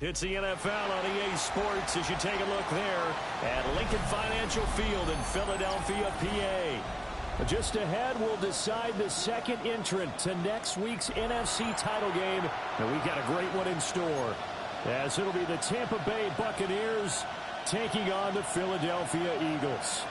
It's the NFL on EA Sports as you take a look there at Lincoln Financial Field in Philadelphia, PA. Just ahead, we'll decide the second entrant to next week's NFC title game. And we've got a great one in store, as it'll be the Tampa Bay Buccaneers taking on the Philadelphia Eagles.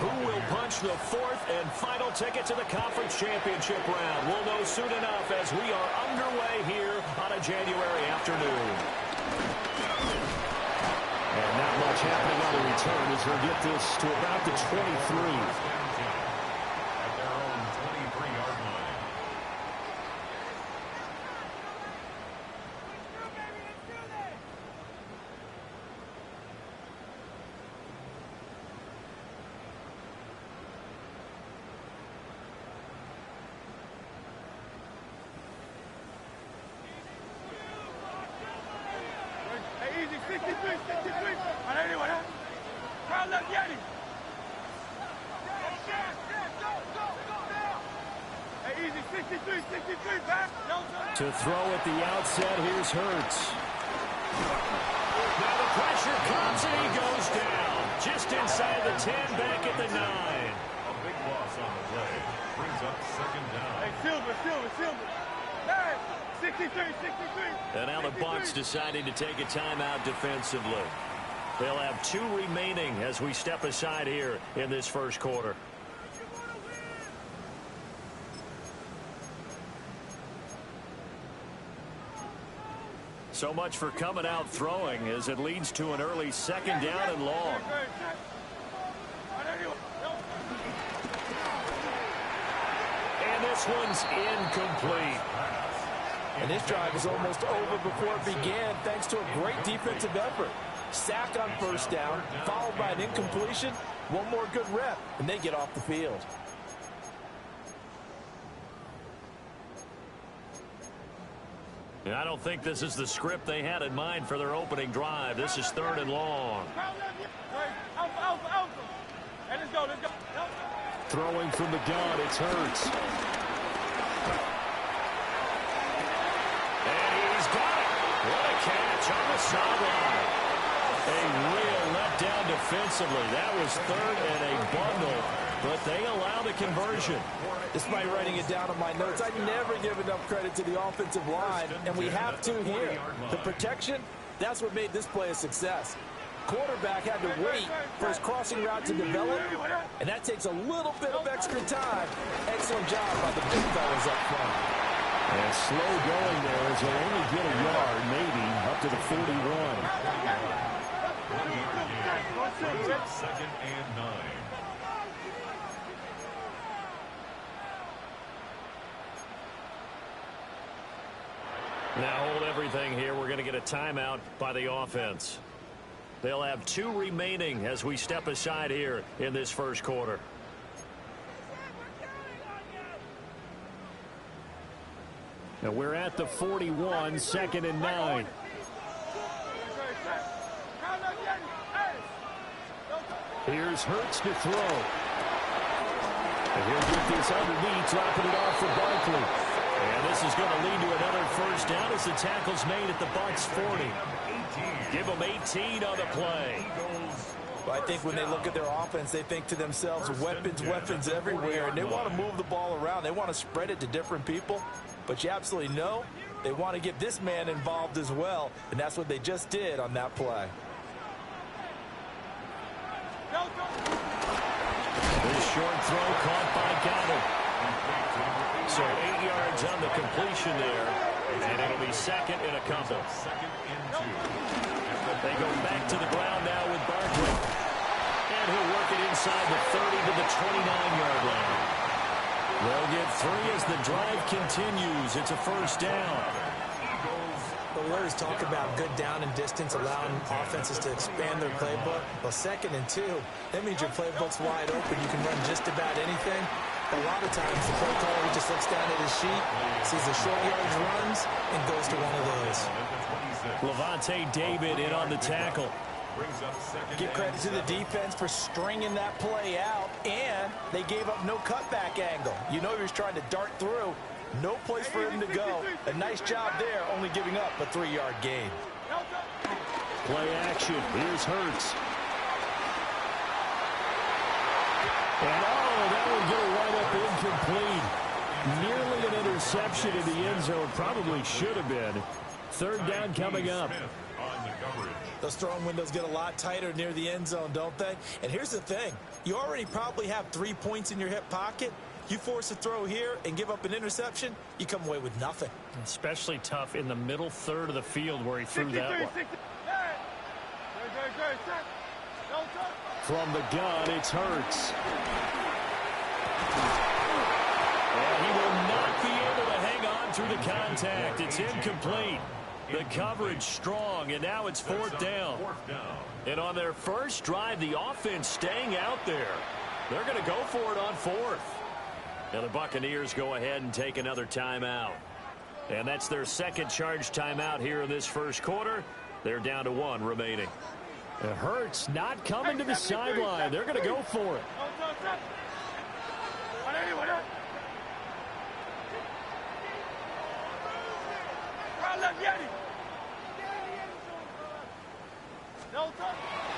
Who will punch the fourth and final ticket to the conference championship round? We'll know soon enough as we are underway here on a January afternoon. And not much happening on the return as we'll get this to about the 23. To throw at the outset, here's Hurts. Now the pressure comes and he goes down. Just inside the 10, back at the 9. A big loss on the play. Brings up second down. Hey, Silver. Hey, 63. And now the Bucs deciding to take a timeout defensively. They'll have 2 remaining as we step aside here in this first quarter. So much for coming out throwing as it leads to an early second down and long. And this one's incomplete. And this drive is almost over before it began thanks to a great defensive effort. Sack on first down, followed by an incompletion. One more good rep, and they get off the field. And I don't think this is the script they had in mind for their opening drive. This is third and long. Throwing from the gun, it's Hurts. And he's got it. What a catch on the sideline. A real letdown defensively. That was third and a bundle, but they allow the conversion. Despite writing it down on my notes, I never give enough credit to the offensive line, and we have to here. The protection, that's what made this play a success. Quarterback had to wait for his crossing route to develop, and that takes a little bit of extra time. Excellent job by the big fellas up front. And slow going there as they'll only get a yard, maybe, up to the 41. Second and 9. Now hold everything here. We're going to get a timeout by the offense. They'll have 2 remaining as we step aside here in this first quarter. Now we're at the 41, second and 9. Here's Hurts to throw. And he'll get this underneath, dropping it off for Barkley. And this is going to lead to another first down as the tackle's made at the Bucs 40. Give them 18 on the play. Well, I think when they look at their offense, they think to themselves, weapons everywhere, and they want to move the ball around. They want to spread it to different people. But you absolutely know they want to get this man involved as well, and that's what they just did on that play. This short throw caught by Goddard. So 8 yards on the completion there, and it'll be second and a couple. They go back to the ground now with Barkley. And he'll work it inside the 30 to the 29-yard line. They'll get 3 as the drive continues. It's a first down. But we always talk about good down and distance, allowing offenses to expand their playbook. Well, second and 2, that means your playbook's wide open. You can run just about anything. A lot of times the play caller just looks down at his sheet, sees the short yardage runs, and goes to one of those. Levante David in on the tackle. Brings up second. Give credit to the defense for stringing that play out, and they gave up no cutback angle. You know he was trying to dart through. No place for him to go. A nice job there, only giving up a 3-yard gain. Play action. Here's Hurts. And that would get a right up incomplete. Nearly an interception in the end zone. Probably should have been. Third down coming up. Those throwing windows get a lot tighter near the end zone, don't they? And here's the thing. You already probably have 3 points in your hip pocket. You force a throw here and give up an interception, you come away with nothing. Especially tough in the middle third of the field where he threw that one. From the gun, it's Hurts. And he will not be able to hang on through the contact. It's incomplete. The coverage strong, and now it's fourth down. And on their first drive, the offense staying out there. They're going to go for it on fourth. Now the Buccaneers go ahead and take another timeout. And that's their second charge timeout here in this first quarter. They're down to 1 remaining. It hurts not coming to the sideline. They're going to go for it.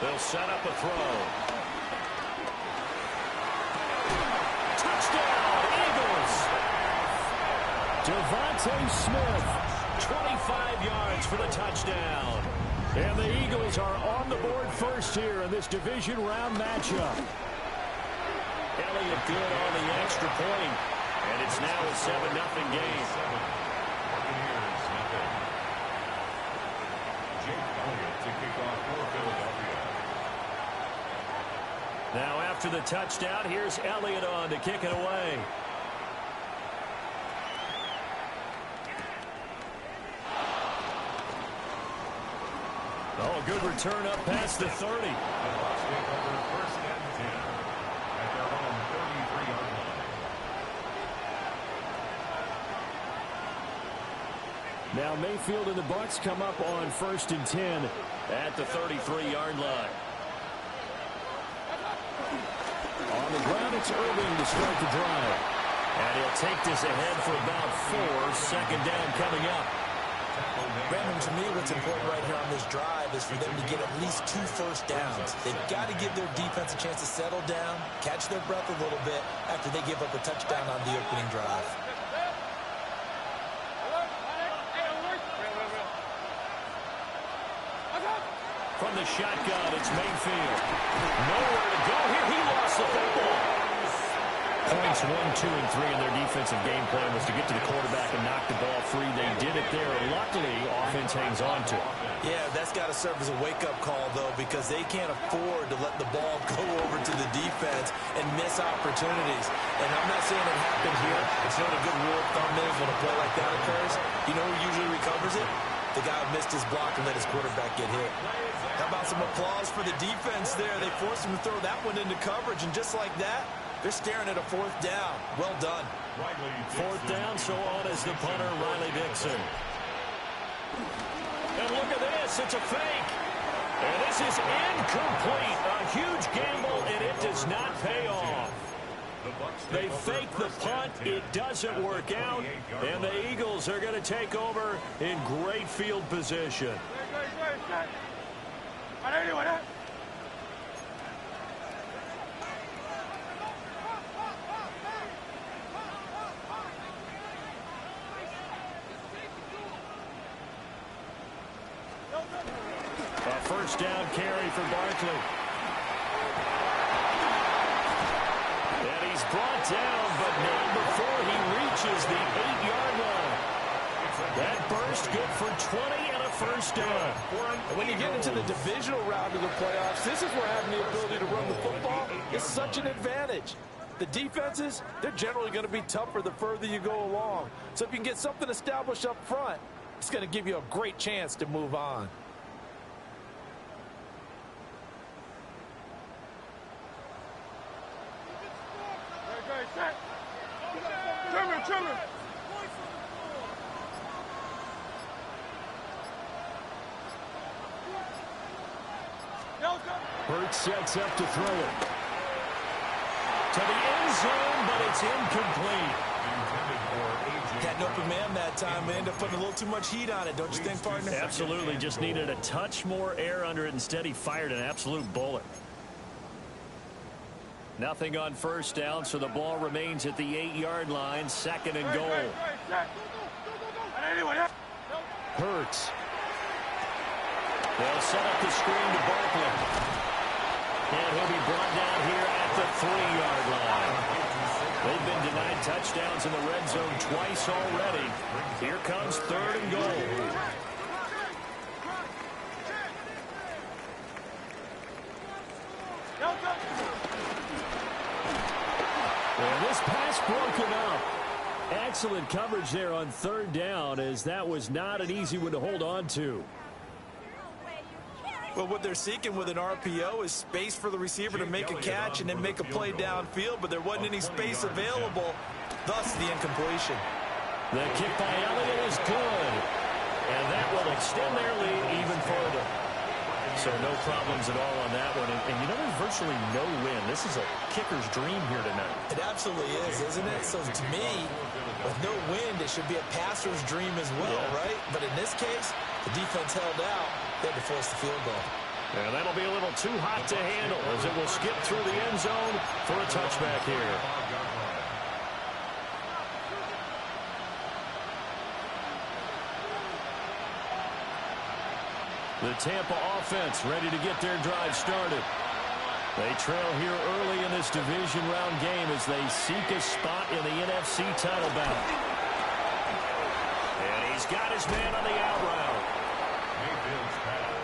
They'll set up a throw. Touchdown, Eagles. Devontae Smith, 25 yards for the touchdown. And the Eagles are on the board first here in this division round matchup. Elliott good on the extra point. And it's now a 7-0 game. Now after the touchdown, here's Elliott on to kick it away. Oh, a good return up past the 30. First and 10 at their own 33-yard line. Now Mayfield and the Bucs come up on 1st and 10 at the 33-yard line. On the ground, it's Irving to start the drive. And he'll take this ahead for about 4. Second down coming up. Brandon, to me, what's important right here on this drive is for them to get at least 2 first downs. They've got to give their defense a chance to settle down, catch their breath a little bit after they give up a touchdown on the opening drive. From the shotgun, it's Mayfield. Nowhere to go here. He lost the football. Points 1, 2, and 3 in their defensive game plan was to get to the quarterback and knock the ball free. They did it there. Luckily, offense hangs on to it. Yeah, that's got to serve as a wake-up call, though, because they can't afford to let the ball go over to the defense and miss opportunities. And I'm not saying it happened here. It's not a good rule of thumb is when a play like that occurs. You know who usually recovers it? The guy who missed his block and let his quarterback get hit. How about some applause for the defense there? They forced him to throw that one into coverage, and just like that, they're staring at a 4th down. Well done. 4th down, so on is the punter, Riley Dixon. And look at this. It's a fake. And this is incomplete. A huge gamble, and it does not pay off. They fake the punt. It doesn't work out. And the Eagles are going to take over in great field position. A first down carry for Barkley. And he's brought down, but not before he reaches the 8-yard line. That burst good for 20 and a first down. And when you get into the divisional round of the playoffs, this is where having the ability to run the football is such an advantage. The defenses, they're generally going to be tougher the further you go along. So if you can get something established up front, it's going to give you a great chance to move on. Trimmer. Hurts sets up to throw it. To the end zone, but it's incomplete. Had an open man that time. They ended up putting a little too much heat on it, don't you think, partner? Absolutely. Just needed a touch more air under it. Instead, he fired an absolute bullet. Nothing on first down, so the ball remains at the 8-yard line. Second and goal. Hurts. They'll set up the screen to Barkley. And he'll be brought down here at the 3-yard line. They've been denied touchdowns in the red zone twice already. Here comes third and goal. And this pass broken up. Excellent coverage there on third down, as that was not an easy one to hold on to. Well, what they're seeking with an RPO is space for the receiver to make a catch and then make a play downfield, but there wasn't any space available, thus the incompletion. The kick by Elliott is good, and that will extend their lead even further. So no problems at all on that one, and you know there's virtually no win. This is a kicker's dream here tonight. It absolutely is, isn't it? So to me, with no wind, it should be a passer's dream as well, right? But in this case, the defense held out. They had to force the field goal. And that'll be a little too hot to handle as it will skip through the end zone for a touchback here. The Tampa offense ready to get their drive started. They trail here early in this division round game as they seek a spot in the NFC title bout. And he's got his man on the out route.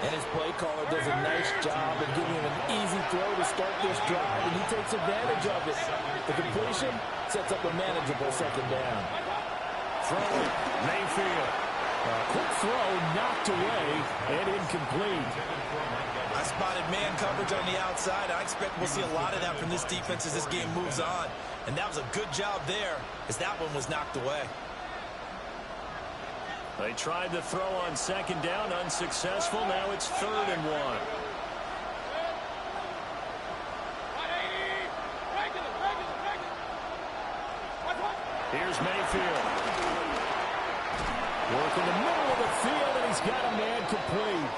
And his play caller does a nice job of giving him an easy throw to start this drive, and he takes advantage of it. The completion sets up a manageable second down. Throwing, Mayfield. Quick throw, knocked away, and incomplete. I spotted man coverage on the outside. I expect we'll see a lot of that from this defense as this game moves on. And that was a good job there, as that one was knocked away. They tried to throw on second down, unsuccessful. Now it's 3rd and 1. Here's Mayfield. Working the middle of the field, and he's got a man complete.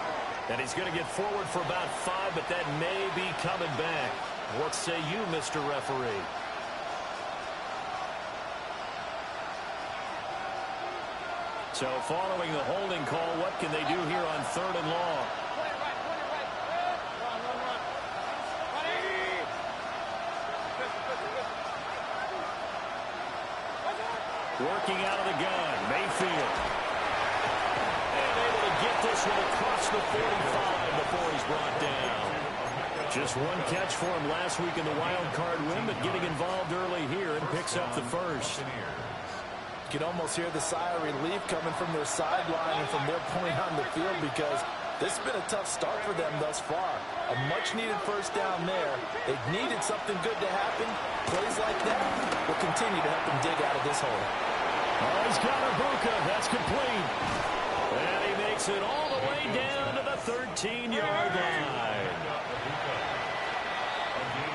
And he's going to get forward for about 5, but that may be coming back. What say you, Mr. Referee? So following the holding call, what can they do here on 3rd and long? Working out of the gun, Mayfield. And able to get this one across the 45 before he's brought down. Just one catch for him last week in the wild card win, but getting involved early here and picks up the first. You can almost hear the sigh of relief coming from their sideline and from their point on the field, because this has been a tough start for them thus far. A much-needed first down there. They needed something good to happen. Plays like that will continue to help them dig out of this hole. Oh, he's got Ibuka. That's complete. And he makes it all the way down to the 13-yard line.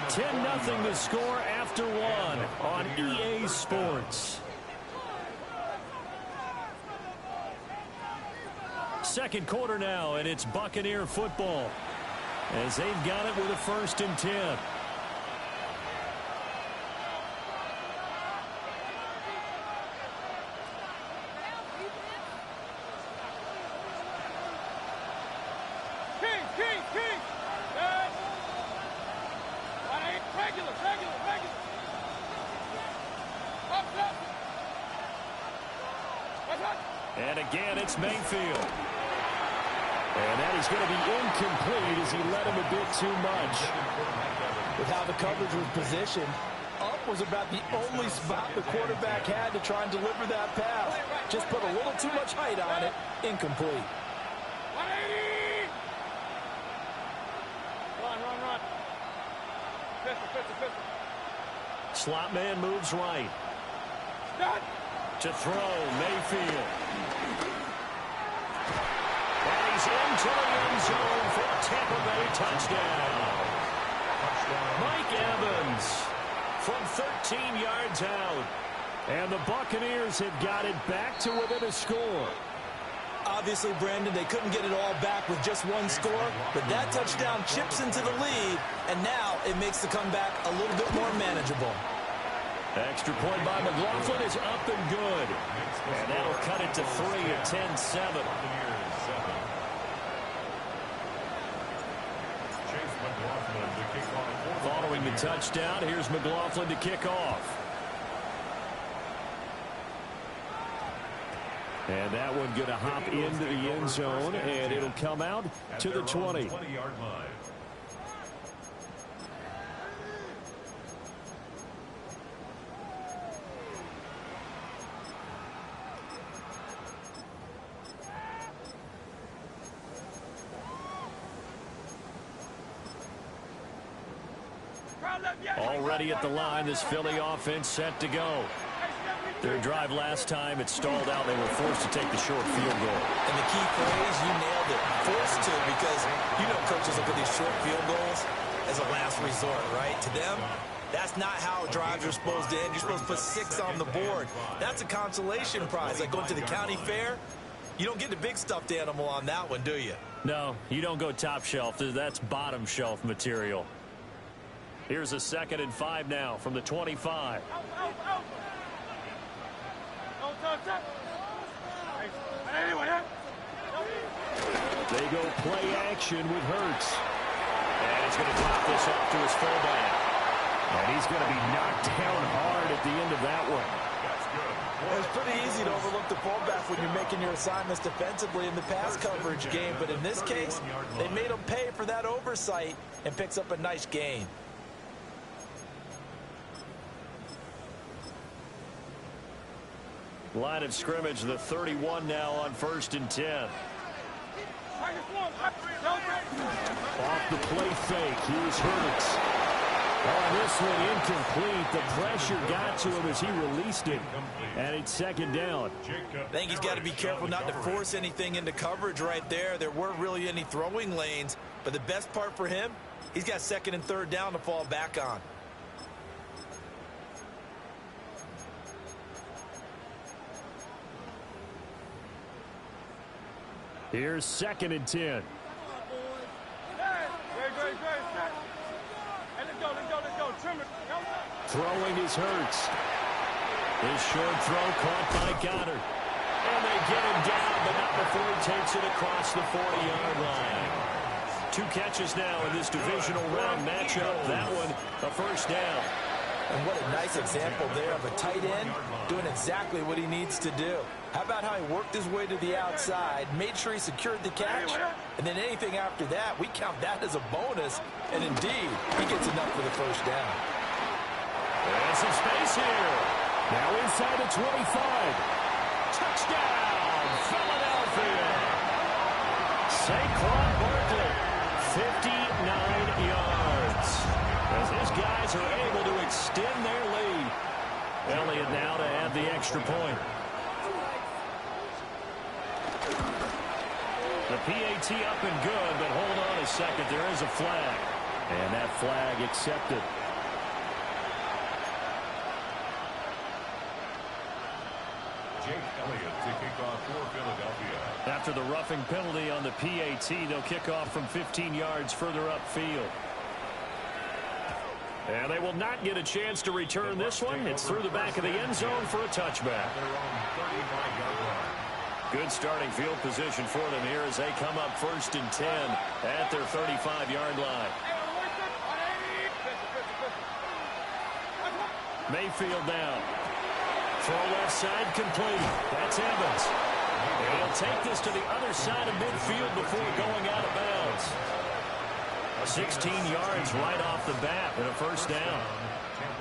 10-0 to score after 1 on EA Sports. Second quarter now, and it's Buccaneer football as they've got it with a 1st and 10. And again, it's Mayfield. And that is going to be incomplete as he let him a bit too much. With how the coverage was positioned, up was about the only spot the quarterback had to try and deliver that pass. Just put a little too much height on it. Incomplete. Run. Pistol. Slot man moves right. To throw, Mayfield. And he goes into the end zone for a Tampa Bay touchdown. Mike Evans from 13 yards out. And the Buccaneers have got it back to within a score. Obviously, Brandon, they couldn't get it all back with just one score, but that touchdown chips into the lead, and now it makes the comeback a little bit more manageable. Extra point by McLaughlin is up and good. And that'll cut it to 3 at 10-7. Following the touchdown, here's McLaughlin to kick off. And that one going to hop into the end zone, and it'll come out to the 20. 20-yard line. Already at the line, this Philly offense set to go. Their drive last time, it stalled out. They were forced to take the short field goal. And the key phrase, you nailed it, forced to, because you know coaches look at these short field goals as a last resort, right? To them, that's not how drives are supposed to end. You're supposed to put 6 on the board. That's a consolation prize. Like going to the county fair, you don't get the big stuffed animal on that one, do you? No, you don't go top shelf. That's bottom shelf material. Here's a 2nd and 5 now from the 25. They go play action with Hurts. And he's going to drop this off to his fullback. And he's going to be knocked down hard at the end of that one. It's pretty easy to overlook the fullback when you're making your assignments defensively in the pass coverage game. But in this case, they made him pay for that oversight and picks up a nice gain. Line of scrimmage, the 31 now on 1st and 10. Off the play fake, here's Hurts. On this one, incomplete. The pressure got to him as he released it. And it's 2nd down. I think he's got to be careful not to force anything into coverage right there. There weren't really any throwing lanes. But the best part for him, he's got 2nd and 3rd down to fall back on. Here's 2nd and 10. Throwing is Hurts. His short throw caught by Goddard. And they get him down, but not before he takes it across the 40-yard line. 2 catches now in this divisional round matchup. That one, a 1st down. And what a nice example there of a tight end doing exactly what he needs to do. How about how he worked his way to the outside, made sure he secured the catch, and then anything after that, we count that as a bonus. And indeed, he gets enough for the 1st down. There's some space here. Now inside the 25. Touchdown, Philadelphia. Saquon Barkley, 59 yards. As his guys are able to extend their lead. Elliott now to add the extra point. The PAT up and good, but hold on a second. There is a flag. And that flag accepted. Jake Elliott to kick off for Philadelphia. After the roughing penalty on the PAT, they'll kick off from 15 yards further upfield. And they will not get a chance to return this one. It's through the back of the end zone for a touchback. Good starting field position for them here as they come up 1st and 10 at their 35-yard line. Mayfield now. Throw left side complete. That's Evans. And he'll take this to the other side of midfield before going out of bounds. 16 yards right off the bat and a 1st down.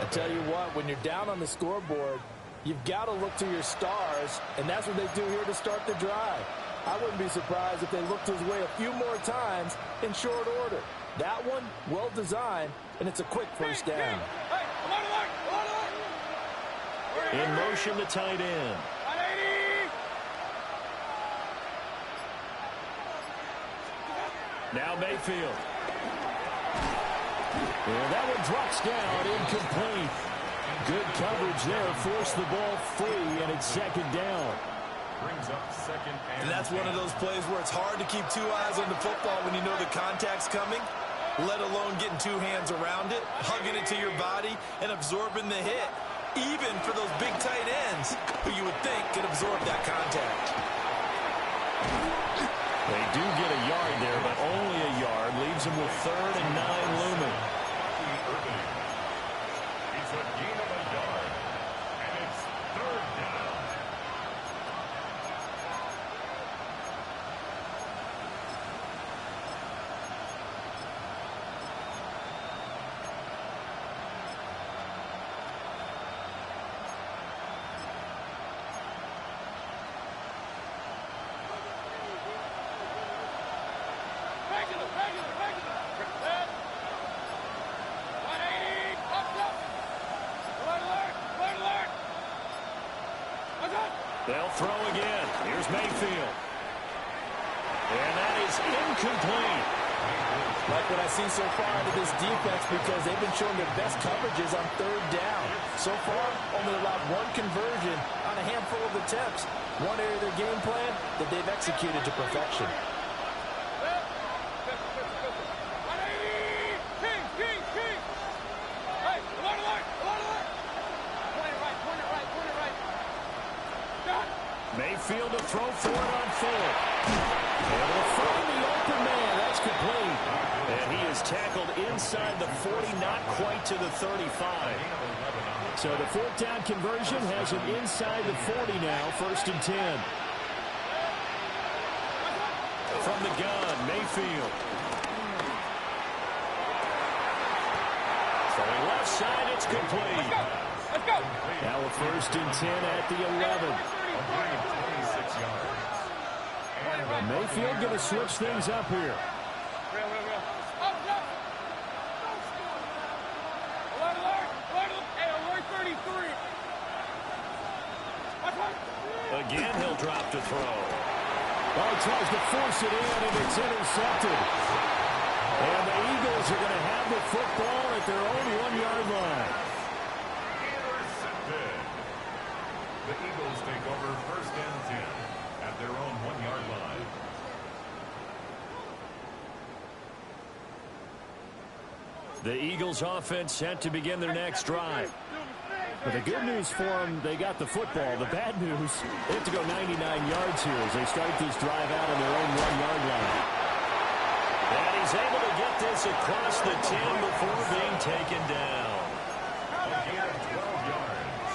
I tell you what, when you're down on the scoreboard, you've got to look to your stars, and that's what they do here to start the drive. I wouldn't be surprised if they looked his way a few more times in short order. That one, well designed, and it's a quick 1st down. In motion, the tight end. Now Mayfield. And that one drops down, incomplete. Good coverage there, forced the ball free, and it's second down. Brings up second And that's one of those plays where it's hard to keep two eyes on the football when you know the contact's coming, let alone getting two hands around it, hugging it to your body, and absorbing the hit, even for those big tight ends who you would think could absorb that contact. They do get a yard there, but only a yard. Leaves them with 3rd and 9 looming. It's a gain of a yard, and it's 3rd down. They'll throw again. Here's Mayfield. And that is incomplete. Like what I've seen so far out of this defense, because they've been showing their best coverages on 3rd down. So far, only allowed one conversion on a handful of attempts. One area of their game plan that they've executed to perfection. Mayfield to throw for it on 4th. And will find the open man. That's complete. And he is tackled inside the 40, not quite to the 35. So the 4th down conversion has him inside the 40 now, 1st and 10. From the gun, Mayfield. Throwing left side, it's complete. Let's go. Now a 1st and 10 at the 11. 26 yards. And Mayfield going to switch things up here. Real. Alert, 33. Again, he'll drop to throw. Oh, he tries to force it in, and it's intercepted. And the Eagles are going to have the football at their own 1-yard line. intercepted. The Eagles take over 1st and 10 at their own 1-yard line. The Eagles offense set to begin their next drive. But the good news for them, they got the football. The bad news, they have to go 99 yards here as they start this drive out on their own 1-yard line. And he's able to get this across the 10 before being taken down. Again, 12 yards.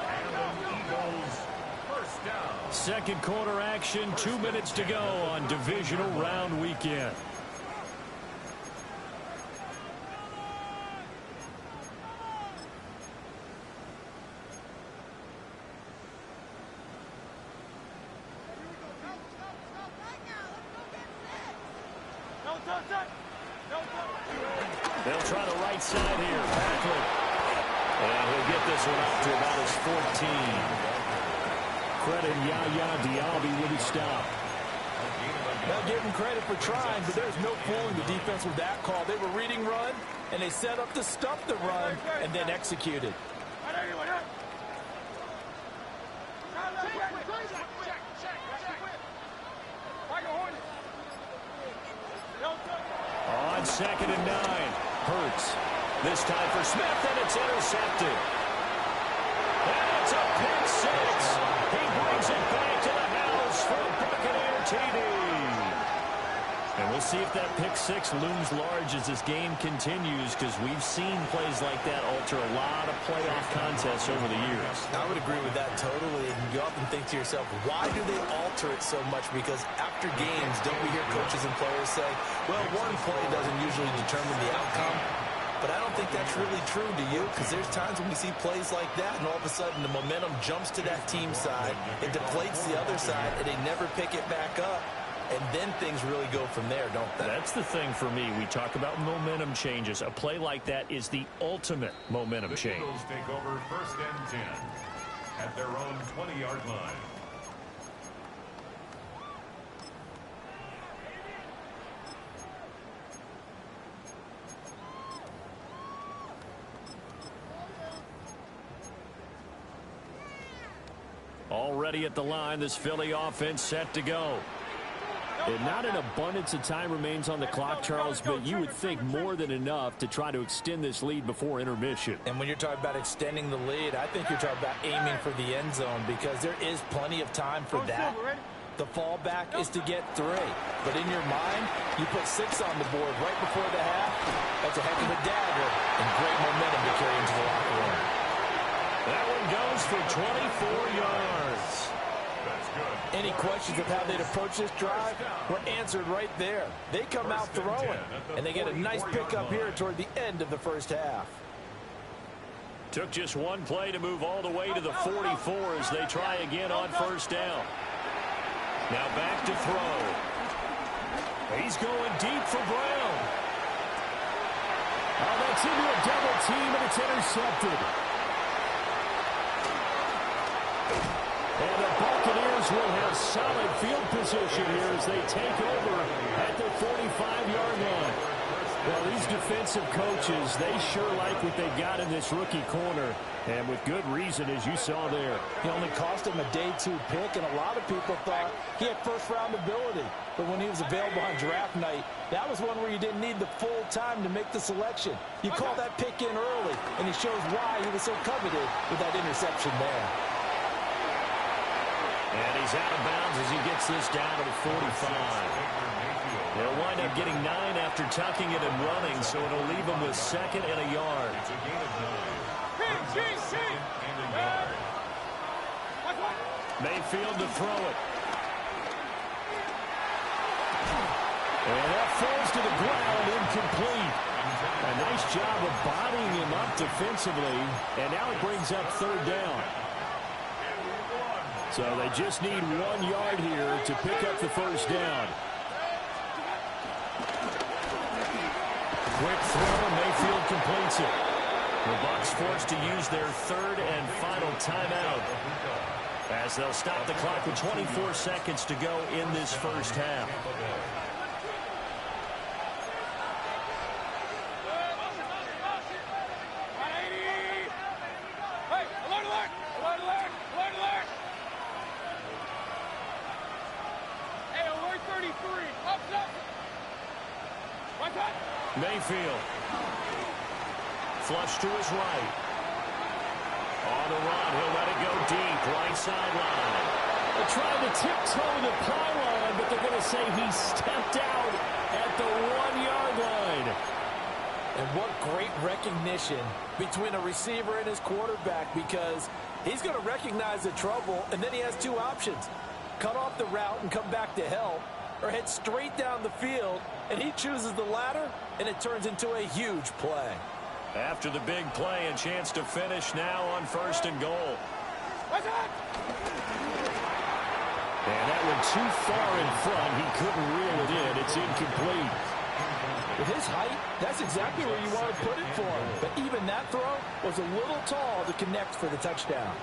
And the Eagles, 1st down. Second quarter action, 2 minutes to go on divisional round weekend. They'll try the right side here. Patrick. And he'll get this one out to about his 14. Credit Yaya Diaby with his stop. Now give him credit for trying, but there's no fooling the defense with that call. They were reading run, and they set up to stop the run, and then executed. On 2nd and 9. Hurts. This time for Smith, and it's intercepted. And it's a pick 6. He brings it back to the house for a Buccaneer TD. And we'll see if that pick 6 looms large as this game continues, because we've seen plays like that alter a lot of playoff contests over the years. I would agree with that totally. And you often think to yourself, why do they alter it so much? Because after games, don't we hear coaches and players say, well, one play doesn't usually determine the outcome. But I don't think that's really true, do you? Because there's times when we see plays like that, and all of a sudden the momentum jumps to that team side. It deflates the other side, and they never pick it back up. And then things really go from there, don't they? That's the thing for me. We talk about momentum changes. A play like that is the ultimate momentum change. The Eagles take over 1st and 10 at their own 20-yard line. Already at the line, this Philly offense set to go. And not an abundance of time remains on the clock, Charles, but you would think more than enough to try to extend this lead before intermission. And when you're talking about extending the lead, I think you're talking about aiming for the end zone because there is plenty of time for that. The fallback is to get 3. But in your mind, you put 6 on the board right before the half. That's a heck of a dagger and great momentum to carry into the locker room. That one goes for 24 yards. Any questions of how they'd approach this drive were answered right there. They come out throwing, and they get a nice pickup here toward the end of the first half. Took just one play to move all the way to the 44 as they try again on first down. Now back to throw. He's going deep for Brown. Oh, that's into a double team, and it's intercepted. And the Buccaneers will have solid field position here as they take over at the 45-yard line. Well, these defensive coaches, they sure like what they got in this rookie corner, and with good reason, as you saw there. He only cost him a day 2 pick, and a lot of people thought he had first-round ability. But when he was available on draft night, that was one where you didn't need the full time to make the selection. You call that pick in early, and he shows why he was so coveted with that interception there. And he's out of bounds as he gets this down to the 45. They'll wind up getting 9 after tucking it and running, so it'll leave them with 2nd and a yard. Mayfield to throw it. And that falls to the ground, incomplete. A nice job of bodying him up defensively, and now it brings up 3rd down. So they just need 1 yard here to pick up the first down. Quick throw, Mayfield completes it. The Bucs forced to use their 3rd and final timeout as they'll stop the clock with 24 seconds to go in this first half. Mayfield. Flush to his right. On the run, he'll let it go deep, right sideline. They're trying to tiptoe the pylon, but they're going to say he stepped out at the 1-yard line. And what great recognition between a receiver and his quarterback, because he's going to recognize the trouble, and then he has 2 options. Cut off the route and come back to help, or head straight down the field, and he chooses the latter, and it turns into a huge play. After the big play, a chance to finish now on 1st and goal. And that one too far in front. He couldn't reel it in. It's incomplete. With his height, that's exactly where you want to put it for him. But even that throw was a little tall to connect for the touchdown.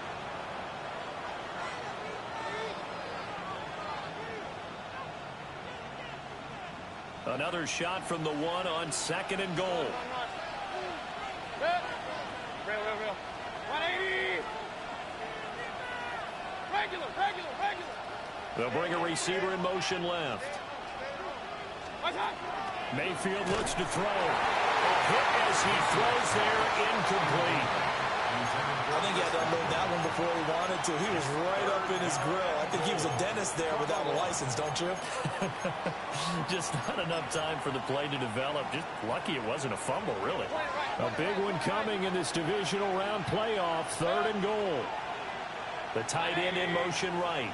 Another shot from the 1 on 2nd and goal. Real. 180. Regular. They'll bring a receiver in motion left. Mayfield looks to throw. A hit as he throws there, incomplete. I think he had to unload that one before he wanted to. He was right up in his grill. I think he was a dentist there without a license, don't you? Just not enough time for the play to develop. Just lucky it wasn't a fumble, really. A big one coming in this divisional round playoff, 3rd and goal. The tight end in motion right.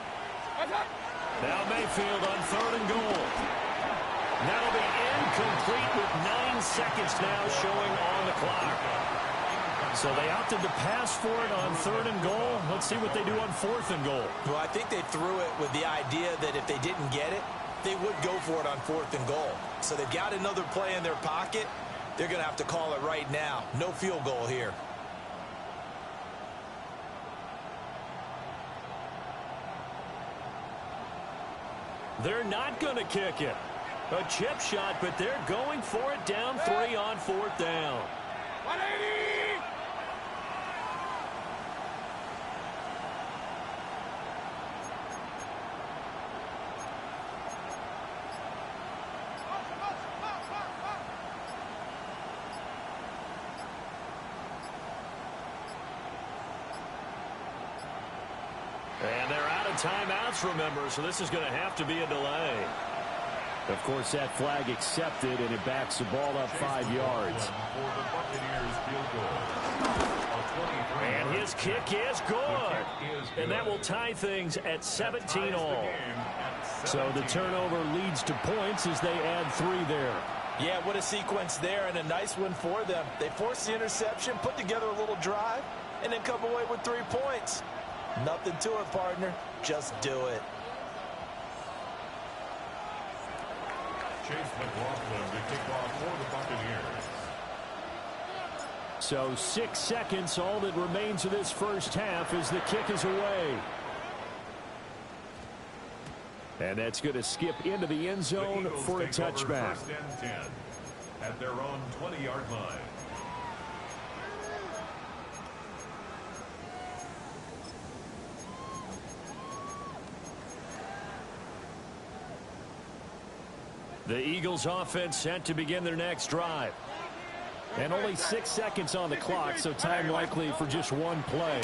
Now Mayfield on 3rd and goal. That'll be incomplete with 9 seconds now showing on the clock. So they opted to pass for it on 3rd and goal. Let's see what they do on 4th and goal. Well, I think they threw it with the idea that if they didn't get it, they would go for it on 4th and goal. So they've got another play in their pocket. They're going to have to call it right now. No field goal here. They're not going to kick it. A chip shot, but they're going for it down 3 on 4th down. 180. And they're out of timeouts, remember, so this is going to have to be a delay. Of course, that flag accepted, and it backs the ball up 5 yards. And his kick is good. And that will tie things at 17 all. So the turnover leads to points as they add 3 there. Yeah, what a sequence there, and a nice one for them. They forced the interception, put together a little drive, and then come away with 3 points. Nothing to it, partner. Just do it. Chase McLaughlin to kick off for the Buccaneers. So 6 seconds, all that remains of this first half as the kick is away. And that's going to skip into the end zone for a touchback. First and 10 at their own 20-yard line. The Eagles offense set to begin their next drive. And only 6 seconds on the clock, so time likely for just one play.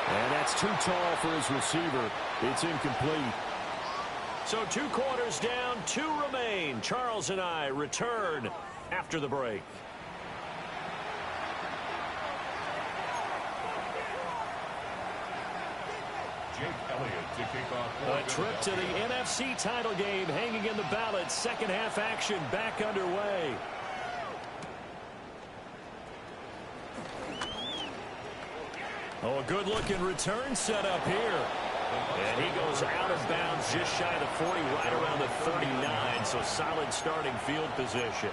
And that's too tall for his receiver. It's incomplete. So 2 quarters down, 2 remain. Charles and I return after the break. A trip to the NFC title game hanging in the balance. Second half action back underway. Oh, a good-looking return set up here. And he goes out of bounds just shy of the 40, right around the 39, so solid starting field position.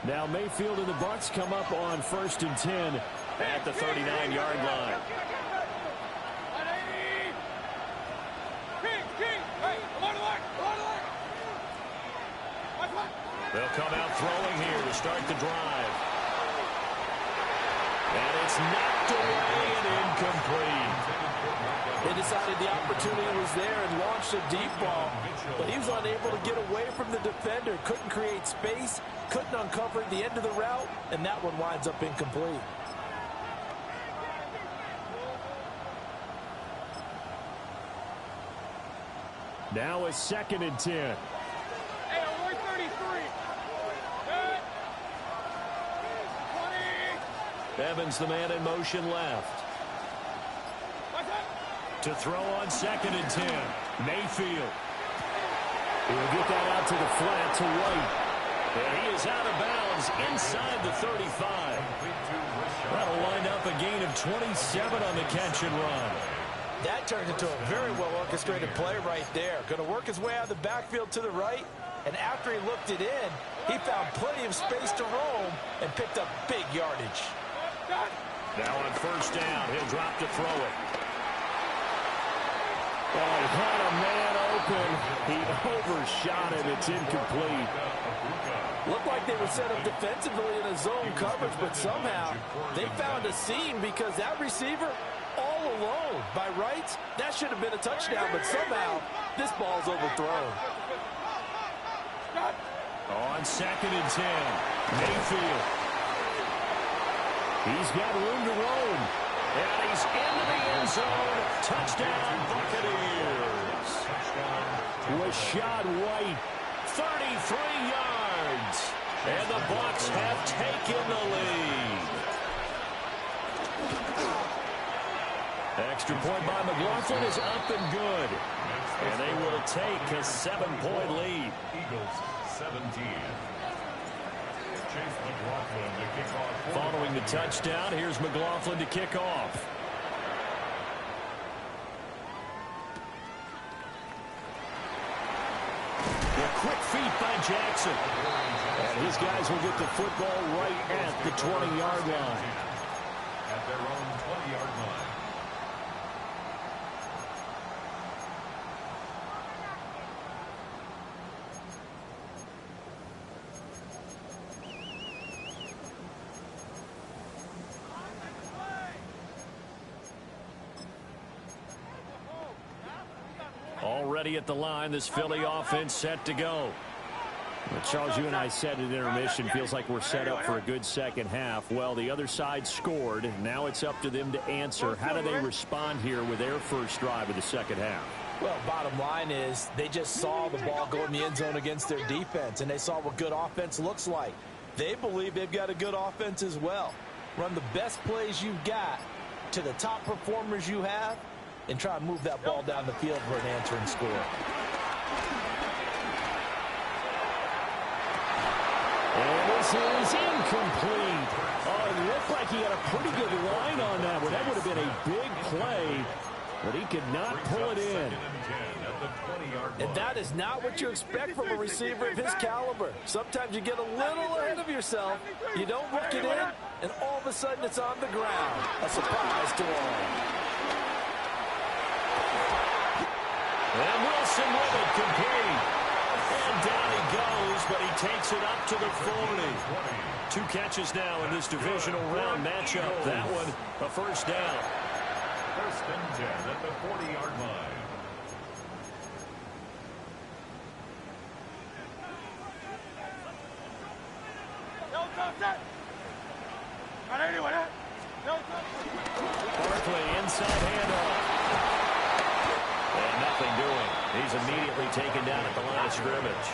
Now Mayfield and the Bucs come up on 1st and 10 at the 39-yard line. They'll come out throwing here to start the drive. And it's knocked away and incomplete. They decided the opportunity was there and launched a deep ball, but he was unable to get away from the defender, couldn't create space, couldn't uncover the end of the route, and that one winds up incomplete. Now a 2nd and 10. Evans, the man in motion left. To throw on 2nd and 10. Mayfield. He'll get that out to the flat to White. And he is out of bounds inside the 35. That'll wind up a gain of 27 on the catch and run. That turns into a very well-orchestrated play right there. Going to work his way out of the backfield to the right, and after he looked it in, he found plenty of space to roam and picked up big yardage. Now on 1st down, he'll drop to throw it. Oh, he had a man open. He overshot it. It's incomplete. Looked like they were set up defensively in a zone coverage, but somehow they found a seam because that receiver all alone. By rights, that should have been a touchdown, but somehow this ball's overthrown. On 2nd and 10, Mayfield. He's got room to roam. And he's into the end zone. Touchdown, Buccaneers. Rashad White, 33 yards. And the Bucs have taken the lead. Extra point by McLaughlin is up and good. And they will take a 7-point lead. Eagles 17. Chase McLaughlin to kick off. Following the touchdown, here's McLaughlin to kick off. A quick feet by Jackson. And his guys will get the football right at the 20-yard line. At their own 20-yard line. Already at the line, this Philly offense set to go. Well, Charles, you and I said at intermission, feels like we're set up for a good second half. Well, the other side scored. Now it's up to them to answer. How do they respond here with their first drive of the second half? Well, bottom line is they just saw the ball go in the end zone against their defense, and they saw what good offense looks like. They believe they've got a good offense as well. Run the best plays you've got to the top performers you have, and try and move that ball down the field for an answering score. And this is incomplete. Oh, it looked like he had a pretty good line on that one. That would have been a big play, but he could not pull it in. And that is not what you expect from a receiver of his caliber. Sometimes you get a little ahead of yourself, you don't look it in, and all of a sudden it's on the ground. A surprise to all. And Wilson with it, complete. And down he goes, but he takes it up to the 40. 2 catches now in this divisional round matchup. That one, a first down. First and 10 at the 40-yard line. Barkley inside handoff. And nothing doing. He's immediately taken down at the line of scrimmage.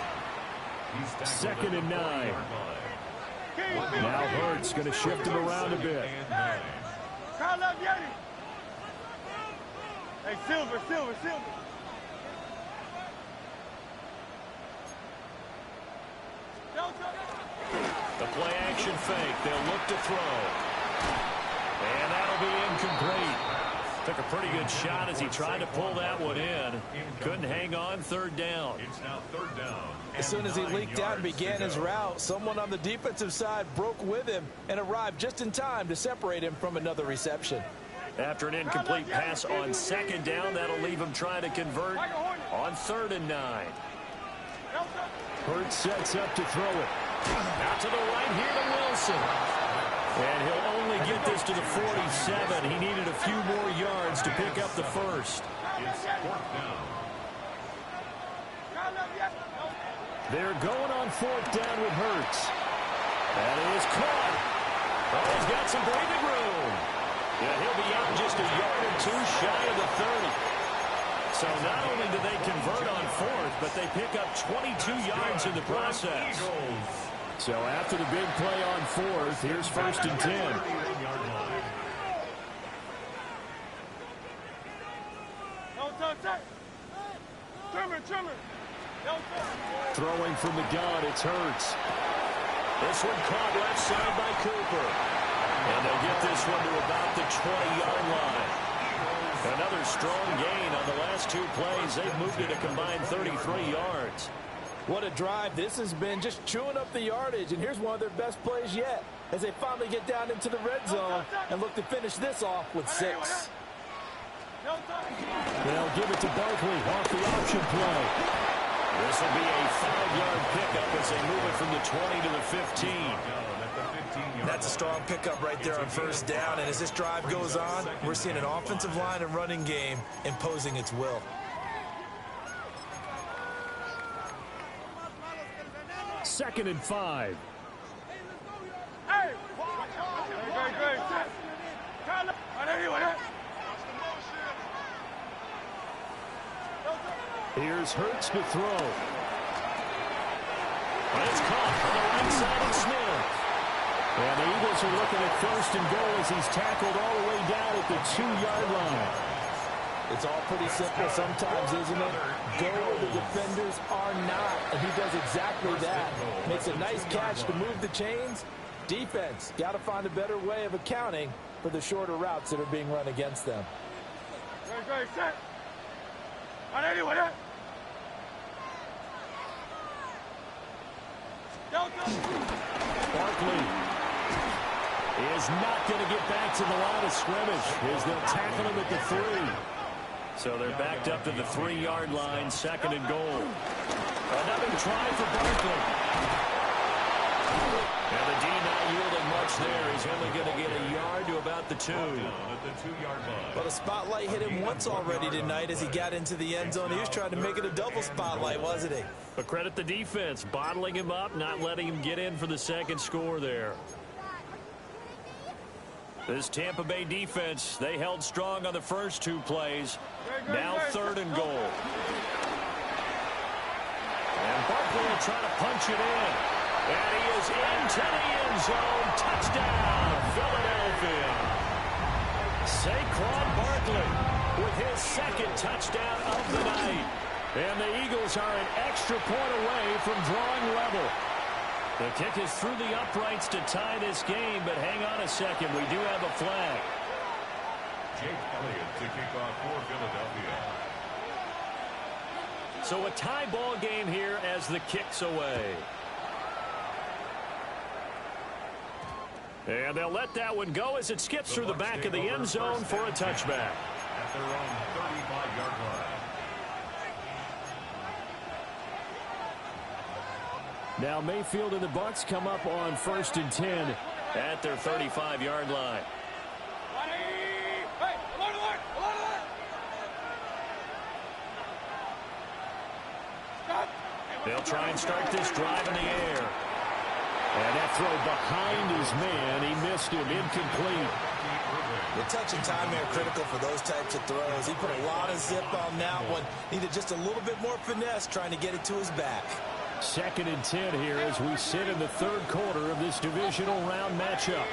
Second and 9. Now Hurts going to shift him around a bit. Hey, Silver. The play action fake. They'll look to throw. And that'll be incomplete. Took a pretty good shot as he tried to pull that one in. Couldn't hang on. Third down. It's now third down. As soon as he leaked out and began his route, someone on the defensive side broke with him and arrived just in time to separate him from another reception. After an incomplete pass on second down, that'll leave him trying to convert on 3rd and 9. Hurts sets up to throw it. Out to the right here to Wilson. And he'll only get this to the 47. He needed a few more yards to pick up the first. It's 4th down. They're going on 4th down with Hurts. That is caught. Oh, he's got some breathing room. Yeah, he'll be out just a yard or 2 shy of the 30. So not only do they convert on 4th, but they pick up 22 yards in the process. So after the big play on 4th, here's 1st and 10. Throwing from the gun, it's Hurts. This one caught left side by Cooper. And they'll get this one to about the 20-yard line. Another strong gain on the last 2 plays. They've moved it a combined 33 yards. What a drive this has been, just chewing up the yardage. And here's one of their best plays yet as they finally get down into the red zone and look to finish this off with 6. They'll give it to Barkley off the option play. This will be a 5-yard pickup as they move it from the 20 to the 15. That's a strong pickup right there on 1st down. And as this drive goes on, we're seeing an offensive line and running game imposing its will. Second and 5. Here's Hurts to throw. And it's caught on the right side of Smith. And the Eagles are looking at 1st and goal as he's tackled all the way down at the 2-yard line. It's all pretty simple sometimes, isn't it? Go where the defenders are not, and he does exactly that. Makes a nice catch to move the chains. Defense, got to find a better way of accounting for the shorter routes that are being run against them. Barkley is not going to get back to the line of scrimmage as they'll tackle him at the 3. So they're backed up to the 3-yard line, 2nd and goal. Another try for Barkley. And the D not yielding much there. He's only going to get a yard to about the 2. At the 2-yard line. Well, the spotlight hit him once already tonight as he got into the end zone. He was trying to make it a double spotlight, wasn't he? But credit the defense, bottling him up, not letting him get in for the second score there. This Tampa Bay defense, they held strong on the first 2 plays. Now 3rd and goal. And Barkley will try to punch it in. And he is into the end zone. Touchdown, Philadelphia. Saquon Barkley with his 2nd touchdown of the night. And the Eagles are an extra point away from drawing level. The kick is through the uprights to tie this game, but hang on a second. We do have a flag. Jake Elliott to kick off for Philadelphia. So a tie ball game here as the kick's away. And they'll let that one go as it skips through the back of the end zone for a touchback. At their own 35-yard line. Now Mayfield and the Bucs come up on 1st and 10 at their 35-yard line. They'll try and start this drive in the air. And that throw behind his man. He missed him. Incomplete. The touch and time are critical for those types of throws. He put a lot of zip on that one. Needed just a little bit more finesse trying to get it to his back. 2nd and 10 here as we sit in the 3rd quarter of this divisional round matchup.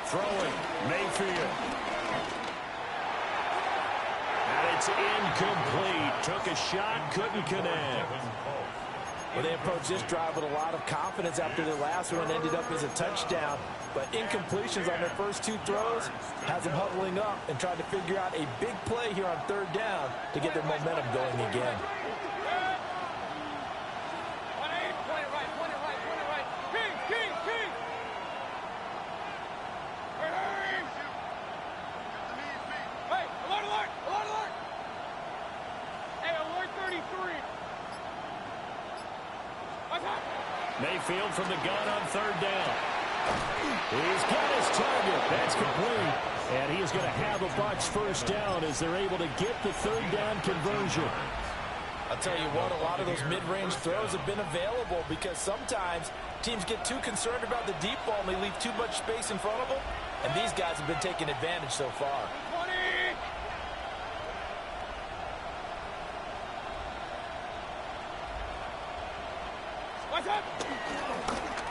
Throwing, Mayfield. And it's incomplete. Took a shot, couldn't connect. Well, they approached this drive with a lot of confidence after their last one ended up as a touchdown. But incompletions on their first 2 throws has them huddling up and trying to figure out a big play here on 3rd down to get their momentum going again. Mayfield from the gun on 3rd down. He's got his target. That's complete. And he is going to have a Bucs first down as they're able to get the 3rd down conversion. I'll tell you what, a lot of those mid-range throws have been available because sometimes teams get too concerned about the deep ball and they leave too much space in front of them. And these guys have been taking advantage so far.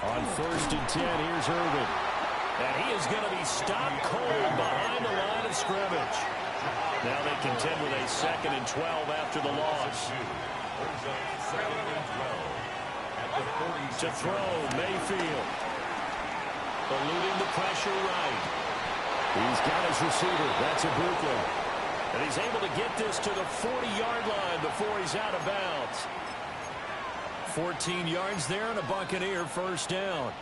On 1st and 10, here's Irvin. And he is going to be stopped cold behind the line of scrimmage. Now they contend with a 2nd and 12 after the loss. To throw, Mayfield. Eluding the pressure right. He's got his receiver. That's a Brooklyn. And he's able to get this to the 40-yard line before he's out of bounds. 14 yards there and a Buccaneer first down.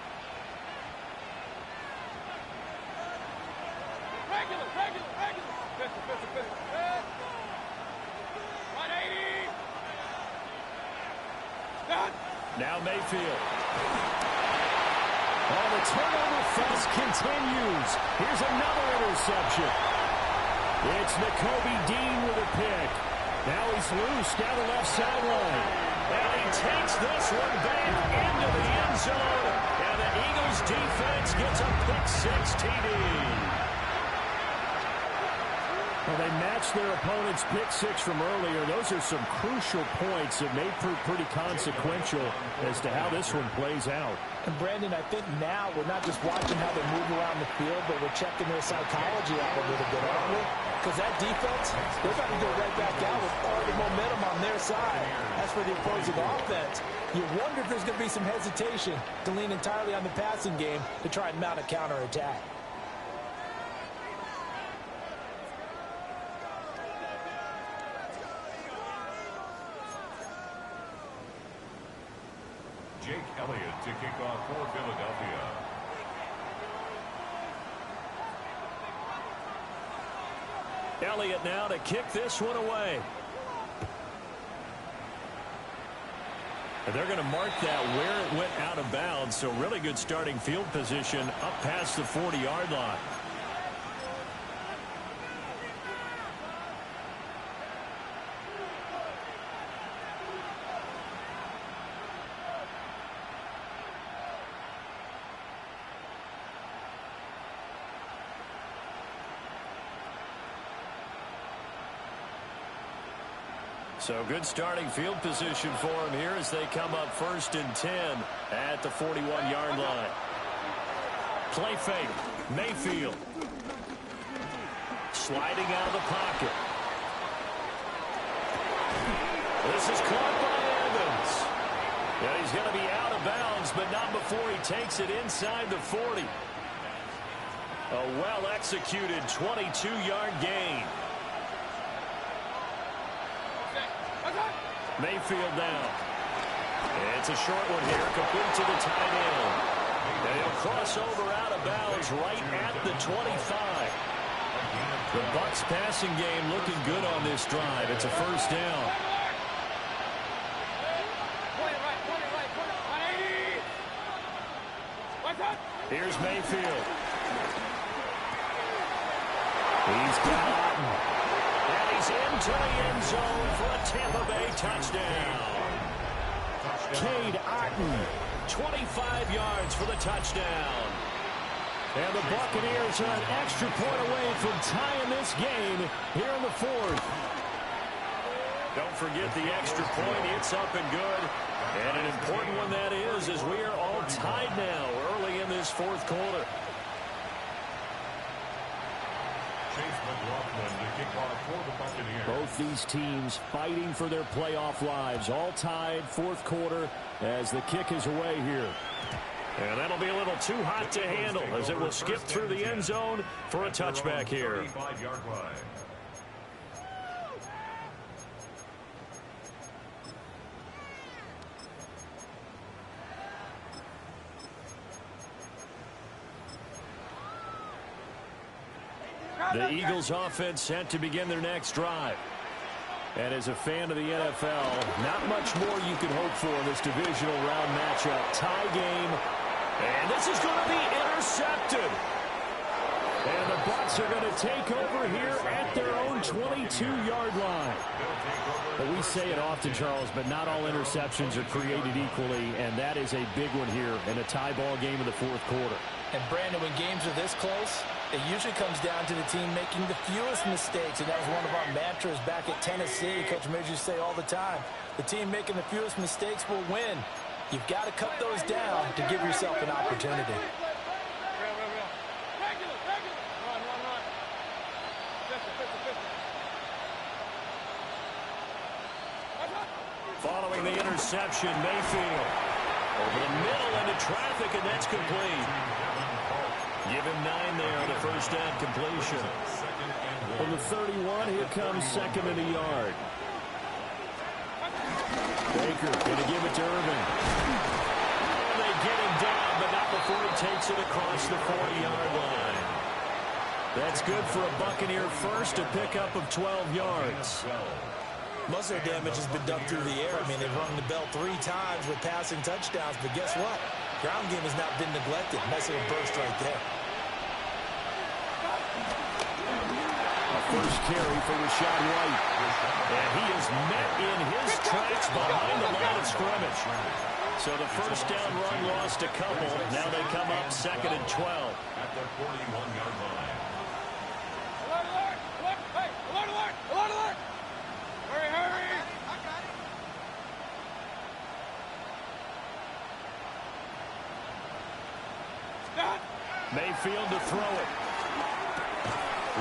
Now Mayfield. Oh, the turnover fest continues. Here's another interception. It's Nakobe Dean with a pick. Now he's loose down the left sideline. And he takes this one back into the end zone. And the Eagles defense gets a pick-6 TD. Well, they matched their opponent's pick-6 from earlier. Those are some crucial points that may prove pretty consequential as to how this one plays out. And, Brandon, I think now we're not just watching how they move around the field, but we're checking their psychology out a little bit, aren't we? Because that defense, they're about to go right back out with all the momentum on their side. As for the opposing offense, you wonder if there's going to be some hesitation to lean entirely on the passing game to try and mount a counterattack. Jake Elliott to kick off for Philadelphia. Elliott now to kick this one away. And they're going to mark that where it went out of bounds, so really good starting field position up past the 40-yard line. So good starting field position for him here as they come up 1st and 10 at the 41-yard line. Play fake. Mayfield. Sliding out of the pocket. This is caught by Evans. And he's going to be out of bounds, but not before he takes it inside the 40. A well-executed 22-yard gain. Mayfield down. It's a short one here, complete to the tight end. And he'll cross over out of bounds right at the 25. The Bucs passing game looking good on this drive. It's a first down. Here's Mayfield. He's got Otten. And he's into the end zone for a Tampa Bay touchdown. Cade Otten, 25 yards for the touchdown. And the Buccaneers are an extra point away from tying this game here in the 4th. Don't forget the extra point. It's up and good. And an important one that is, as we are all tied now early in this 4th quarter. Both these teams fighting for their playoff lives. All tied 4th quarter as the kick is away here. And that'll be a little too hot to handle as it will skip through the end zone for a touchback here. The Eagles offense set to begin their next drive. And as a fan of the NFL, not much more you can hope for in this divisional round matchup. Tie game. And this is going to be intercepted. And the Bucs are going to take over here at their own 22-yard line. Well, we say it often, Charles, but not all interceptions are created equally, and that is a big one here in a tie ball game in the 4th quarter. And, Brandon, when games are this close, it usually comes down to the team making the fewest mistakes, and that was one of our mantras back at Tennessee. Coach Midge used to say all the time, the team making the fewest mistakes will win. You've got to cut those down to give yourself an opportunity. Following the interception, Mayfield over the middle into traffic, and that's complete. Give him 9 there on the first down completion. From the 31, here comes 2nd and a yard. Baker going to give it to Irvin. And they get him down, but not before he takes it across the 40-yard line. That's good for a Buccaneer first, a pickup of 12 yards. Most of their damage has been done through the air. I mean, they've rung the bell 3 times with passing touchdowns, but guess what? Ground game has not been neglected. Nice little burst right there. A first carry for Rashad White. And he is met in his tracks behind the line of scrimmage. So the first down run lost a couple. Now they come up 2nd and 12. At the 41-yard line. Mayfield to throw it.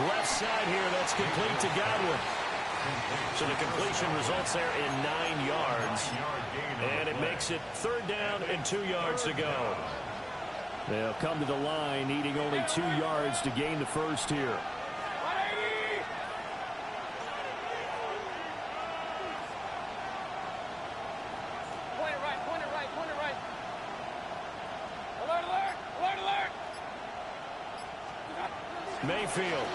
Left side here, that's complete to Godwin. So the completion results there in 9 yards. And it makes it 3rd down and 2 yards to go. They'll come to the line, needing only 2 yards to gain the first here. Mayfield.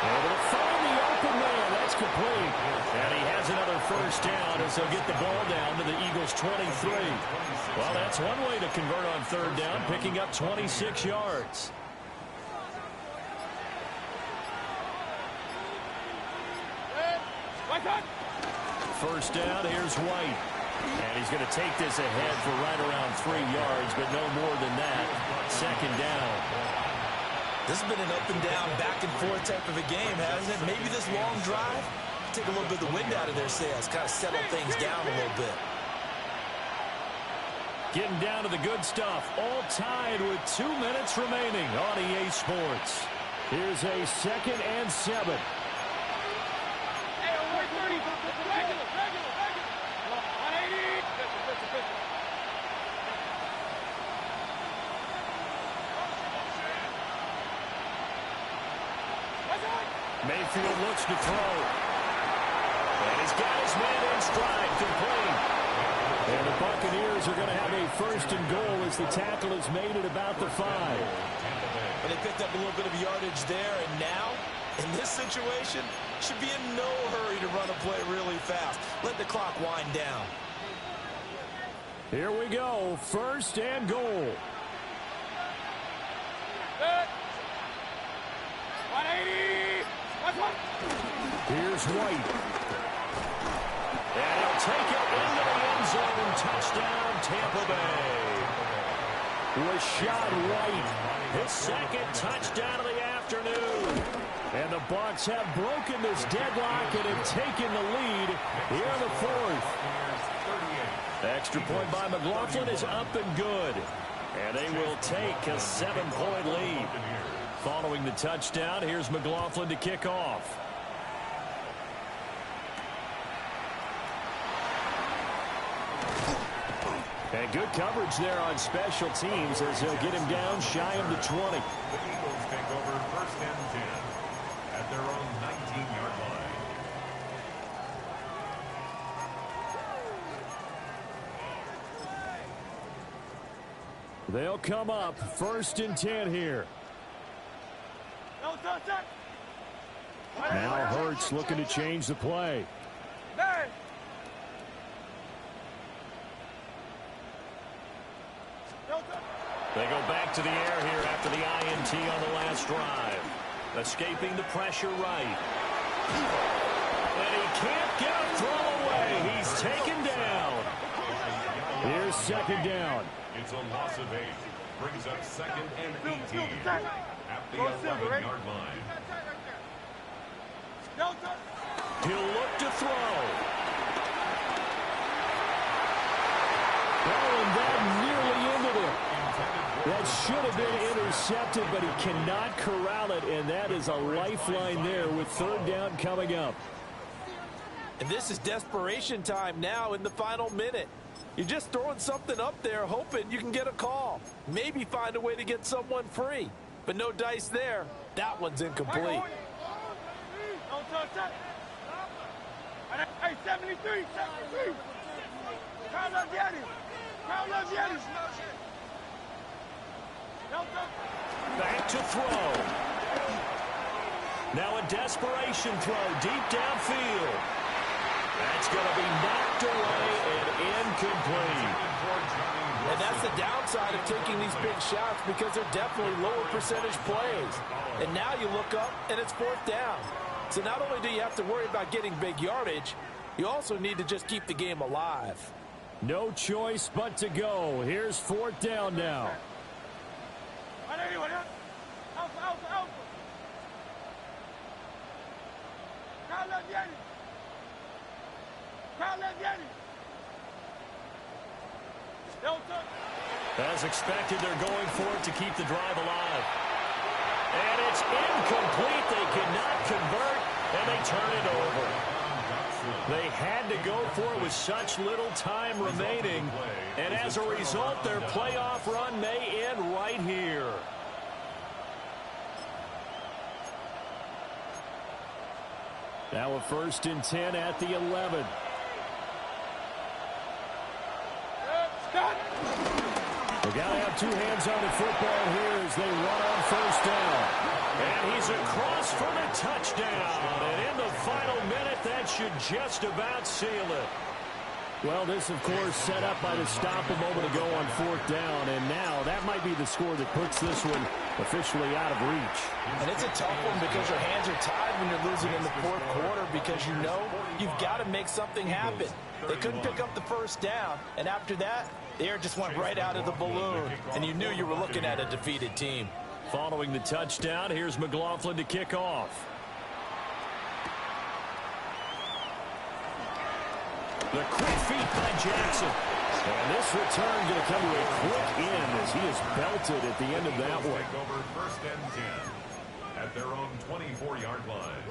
Able to find the open man. That's complete. And he has another first down as they'll get the ball down to the Eagles' 23. Well, that's one way to convert on third down, picking up 26 yards. First down, here's White. And he's going to take this ahead for right around 3 yards, but no more than that. Second down. This has been an up and down, back and forth type of a game, hasn't it? Maybe this long drive, take a little bit of the wind out of their sails, kind of settle things down a little bit. Getting down to the good stuff. All tied with 2 minutes remaining on EA Sports. Here's a 2nd and 7. Mayfield looks to throw. And he's got his man in stride, complete. And the Buccaneers are going to have a 1st and goal as the tackle is made at about the 5. But they picked up a little bit of yardage there, and now, in this situation, should be in no hurry to run a play really fast. Let the clock wind down. Here we go, 1st and goal. 180. Here's White. And he'll take it into the end zone. Touchdown, Tampa Bay. Rashad White, his 2nd touchdown of the afternoon. And the Bucs have broken this deadlock and have taken the lead here in the 4th. The extra point by McLaughlin is up and good. And they will take a 7-point lead. Following the touchdown, here's McLaughlin to kick off. And good coverage there on special teams as they'll get him down shy of the 20. The Eagles take over 1st and 10 at their own 19-yard line. They'll come up 1st and 10 here. Now Hurts looking to change the play. They go back to the air here after the INT on the last drive. Escaping the pressure right. And he can't get a throw away. He's taken down. Here's 2nd down. It's a loss of 8. Brings up 2nd and 18 at the 11-yard line. He'll look to throw. Oh, and that nearly ended it. That should have been intercepted, but he cannot corral it, and that is a lifeline there with 3rd down coming up. And this is desperation time now in the final minute. You're just throwing something up there, hoping you can get a call. Maybe find a way to get someone free. But no dice there. That one's incomplete. Hey, 73. Carlos Yanis. Back to throw. Now a desperation throw deep downfield. That's going to be knocked away and incomplete. And that's the downside of taking these big shots because they're definitely lower percentage plays. And now you look up and it's 4th down. So not only do you have to worry about getting big yardage, you also need to just keep the game alive. No choice but to go. Here's 4th down now. As expected, they're going for it to keep the drive alive. And it's incomplete. They cannot convert, and they turn it over. They had to go for it with such little time remaining. And as a result, their playoff run may end right here. Now a 1st and 10 at the 11. The got to have two hands on the football here as they run on first down. And he's across for the touchdown. And in the final minute, that should just about seal it. Well, this, of course, set up by the stop a moment ago on fourth down. And now that might be the score that puts this one officially out of reach. And it's a tough one because your hands are tied when you're losing in the fourth quarter because you know you've got to make something happen. They couldn't pick up the first down. And after that, the air just went right out of the balloon. And you knew you were looking at a defeated team. Following the touchdown, here's McLaughlin to kick off. The quick feet by Jackson. And this return going to come to a quick end as he is belted at the end of that one. Take over first and 10 at their own 24-yard line.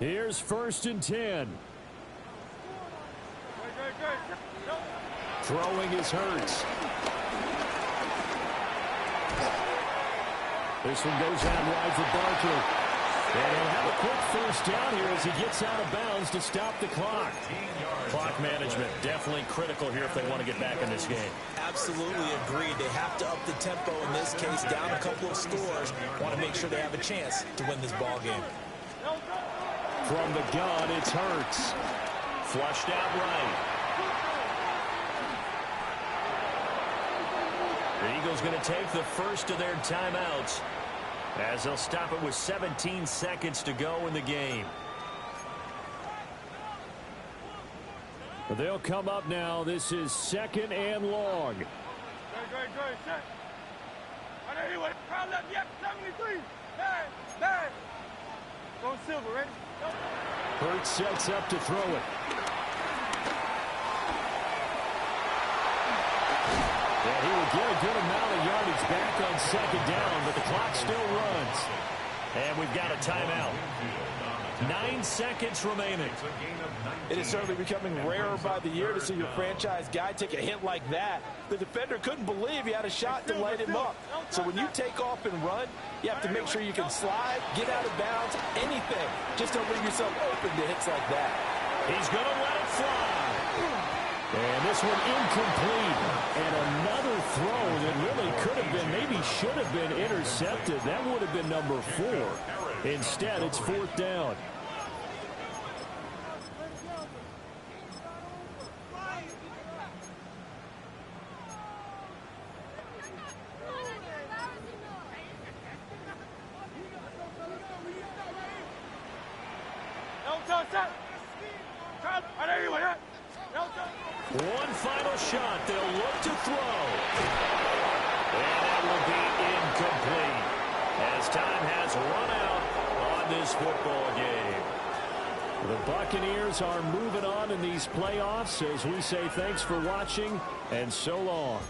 Here's first and 10. Throwing is Hurts. This one goes out wide for Barkley. And he'll have a quick first down here as he gets out of bounds to stop the clock. Clock management definitely critical here if they want to get back in this game. Absolutely agreed. They have to up the tempo in this case, down a couple of scores. Want to make sure they have a chance to win this ball game. From the gun, it's Hurts. Flushed out right. The Eagles going to take the first of their timeouts as they'll stop it with 17 seconds to go in the game. They'll come up now. This is second and long. Good. Anyway, crowd left, yep, 73. Nine. Go Silver, ready? Hurts sets up to throw it. And he will get a good amount of yardage back on second down, but the clock still runs. And we've got a timeout. 9 seconds remaining. It is certainly becoming rarer by the year to see your franchise guy take a hit like that. The defender couldn't believe he had a shot to light him up. So when you take off and run, you have to make sure you can slide, get out of bounds, anything. Just don't leave yourself open to hits like that. He's going to let it fly. And this one incomplete. And another throw that really could have been, maybe should have been intercepted. That would have been number 4. Instead, it's fourth down. One final shot. They'll look to throw. And that will be incomplete as time has run out on this football game. The Buccaneers are moving on in these playoffs as we say thanks for watching and so long.